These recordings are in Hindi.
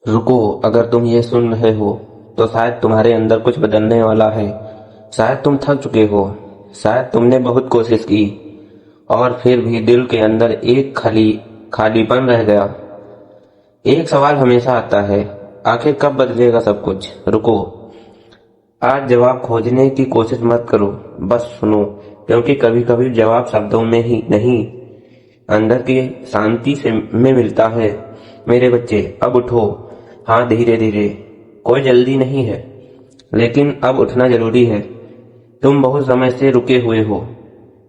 रुको, अगर तुम ये सुन रहे हो तो शायद तुम्हारे अंदर कुछ बदलने वाला है। शायद तुम थक चुके हो। शायद तुमने बहुत कोशिश की और फिर भी दिल के अंदर एक खालीपन रह गया। एक सवाल हमेशा आता है, आखिर कब बदलेगा सब कुछ। रुको, आज जवाब खोजने की कोशिश मत करो, बस सुनो। क्योंकि कभी कभी जवाब शब्दों में ही नहीं, अंदर की शांति से में मिलता है। मेरे बच्चे, अब उठो। हाँ, धीरे धीरे, कोई जल्दी नहीं है, लेकिन अब उठना जरूरी है। तुम बहुत समय से रुके हुए हो,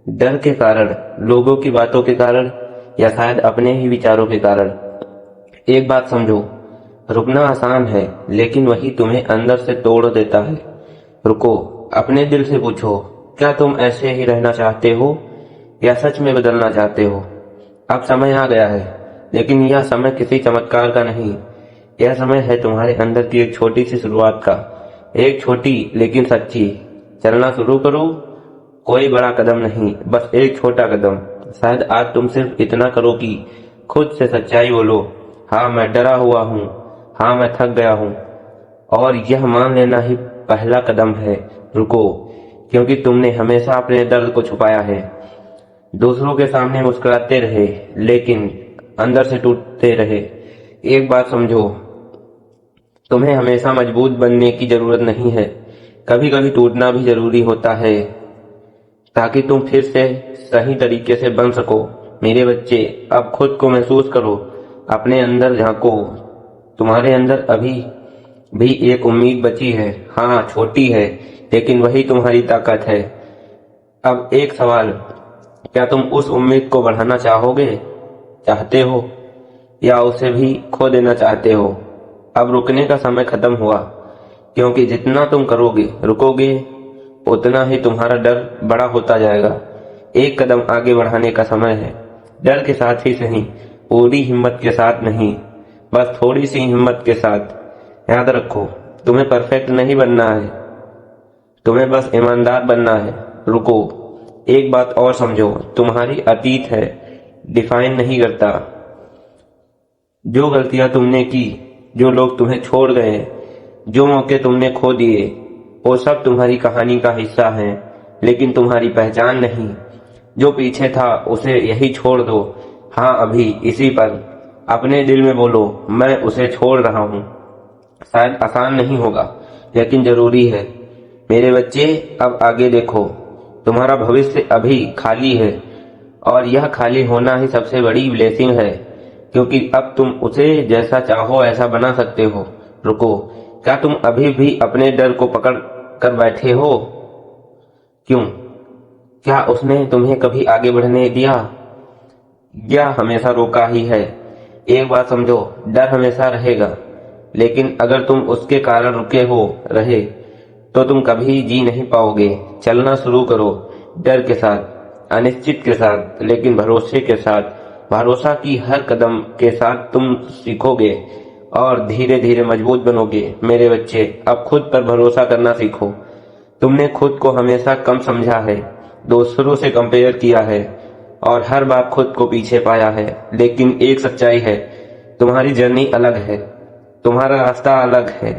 डर के कारण, लोगों की बातों के कारण, या शायद अपने ही विचारों के कारण। एक बात समझो, रुकना आसान है, लेकिन वही तुम्हें अंदर से तोड़ देता है। रुको, अपने दिल से पूछो, क्या तुम ऐसे ही रहना चाहते हो या सच में बदलना चाहते हो। अब समय आ गया है, लेकिन यह समय किसी चमत्कार का नहीं। यह समय है तुम्हारे अंदर की एक छोटी सी शुरुआत का। एक छोटी लेकिन सच्ची। चलना शुरू करो। कोई बड़ा कदम नहीं, बस एक छोटा कदम। शायद आज तुम सिर्फ इतना करो कि खुद से सच्चाई बोलो। हाँ, मैं डरा हुआ हूँ। हाँ, मैं थक गया हूँ। और यह मान लेना ही पहला कदम है। रुको, क्योंकि तुमने हमेशा अपने दर्द को छुपाया है। दूसरों के सामने मुस्कुराते रहे, लेकिन अंदर से टूटते रहे। एक बात समझो, तुम्हें हमेशा मजबूत बनने की जरूरत नहीं है। कभी कभी टूटना भी जरूरी होता है, ताकि तुम फिर से सही तरीके से बन सको। मेरे बच्चे, अब खुद को महसूस करो। अपने अंदर झांको। तुम्हारे अंदर अभी भी एक उम्मीद बची है। हाँ, छोटी है, लेकिन वही तुम्हारी ताकत है। अब एक सवाल, क्या तुम उस उम्मीद को बढ़ाना चाहते हो, या उसे भी खो देना चाहते हो। अब रुकने का समय खत्म हुआ, क्योंकि जितना तुम रुकोगे, उतना ही तुम्हारा डर बड़ा होता जाएगा। एक कदम आगे बढ़ाने का समय है। डर के साथ ही सही, पूरी हिम्मत के साथ नहीं, बस थोड़ी सी हिम्मत के साथ। याद रखो, तुम्हें परफेक्ट नहीं बनना है, तुम्हें बस ईमानदार बनना है। रुको, एक बात और समझो, तुम्हारी अतीत है डिफाइन नहीं करता। जो गलतियां तुमने की, जो लोग तुम्हें छोड़ गए, जो मौके तुमने खो दिए, वो सब तुम्हारी कहानी का हिस्सा हैं, लेकिन तुम्हारी पहचान नहीं। जो पीछे था उसे यही छोड़ दो। हाँ, अभी इसी पर अपने दिल में बोलो, मैं उसे छोड़ रहा हूँ। शायद आसान नहीं होगा, लेकिन जरूरी है। मेरे बच्चे, अब आगे देखो। तुम्हारा भविष्य अभी खाली है, और यह खाली होना ही सबसे बड़ी ब्लेसिंग है, क्योंकि अब तुम उसे जैसा चाहो ऐसा बना सकते हो। रुको, क्या तुम अभी भी अपने डर को पकड़ कर बैठे हो। क्यों? क्या उसने तुम्हें कभी आगे बढ़ने दिया, या हमेशा रोका ही है। एक बात समझो, डर हमेशा रहेगा, लेकिन अगर तुम उसके कारण रुके हो रहे, तो तुम कभी जी नहीं पाओगे। चलना शुरू करो, डर के साथ, अनिश्चित के साथ, लेकिन भरोसे के साथ। भरोसा की हर कदम के साथ तुम सीखोगे और धीरे धीरे मजबूत बनोगे। मेरे बच्चे, अब खुद पर भरोसा करना सीखो। तुमने खुद को हमेशा कम समझा है, दूसरों से कंपेयर किया है, और हर बार खुद को पीछे पाया है। लेकिन एक सच्चाई है, तुम्हारी जर्नी अलग है, तुम्हारा रास्ता अलग है,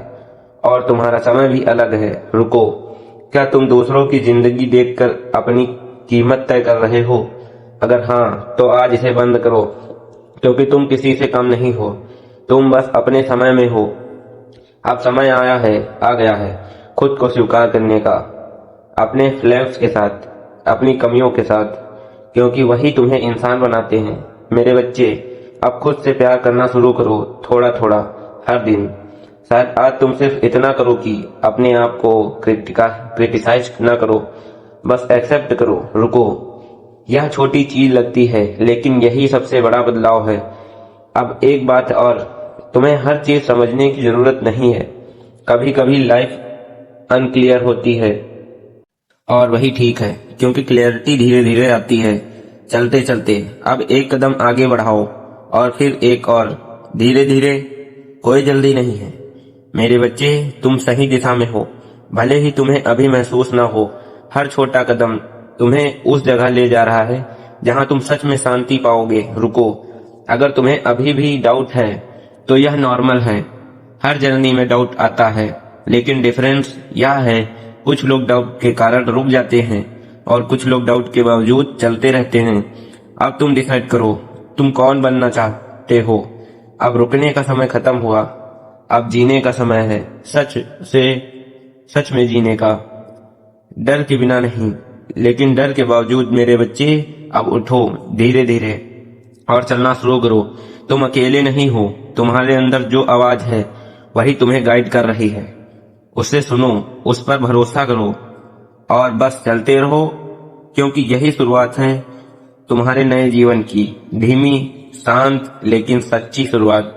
और तुम्हारा समय भी अलग है। रुको, क्या तुम दूसरों की जिंदगी देखकर अपनी कीमत तय कर रहे हो। अगर हाँ, तो आज इसे बंद करो, क्योंकि तुम किसी से कम नहीं हो। तुम बस अपने समय में हो। अब समय आ गया है खुद को स्वीकार करने का, अपने फ्लैप्स के साथ, अपनी कमियों के साथ, क्योंकि वही तुम्हें इंसान बनाते हैं। मेरे बच्चे, अब खुद से प्यार करना शुरू करो, थोड़ा थोड़ा, हर दिन। शायद आज तुम सिर्फ इतना करो कि अपने आप को क्रिटिसाइज ना करो, बस एक्सेप्ट करो। रुको, यह छोटी चीज लगती है, लेकिन यही सबसे बड़ा बदलाव है। अब एक बात और, तुम्हें हर चीज समझने की जरूरत नहीं है। कभी कभी लाइफ अनक्लियर होती है, और वही ठीक है, क्योंकि क्लियरिटी धीरे धीरे आती है। चलते चलते अब एक कदम आगे बढ़ाओ, और फिर एक और, धीरे धीरे। कोई जल्दी नहीं है। मेरे बच्चे, तुम सही दिशा में हो, भले ही तुम्हें अभी महसूस ना हो। हर छोटा कदम तुम्हें उस जगह ले जा रहा है जहां तुम सच में शांति पाओगे। रुको, अगर तुम्हें अभी भी डाउट है, तो यह नॉर्मल है। हर जर्नी में डाउट आता है, लेकिन डिफरेंस यह है कुछ लोग डाउट के कारण रुक जाते हैं और कुछ लोग डाउट के बावजूद चलते रहते हैं। अब तुम डिसाइड करो तुम कौन बनना चाहते हो। अब रुकने का समय खत्म हुआ, अब जीने का समय है, सच में जीने का। डर के बिना नहीं, लेकिन डर के बावजूद मेरे बच्चे अब उठो धीरे धीरे और चलना शुरू करो। तुम अकेले नहीं हो, तुम्हारे अंदर जो आवाज है वही तुम्हें गाइड कर रही है। उसे सुनो, उस पर भरोसा करो और बस चलते रहो, क्योंकि यही शुरुआत है तुम्हारे नए जीवन की। धीमी, शांत लेकिन सच्ची शुरुआत।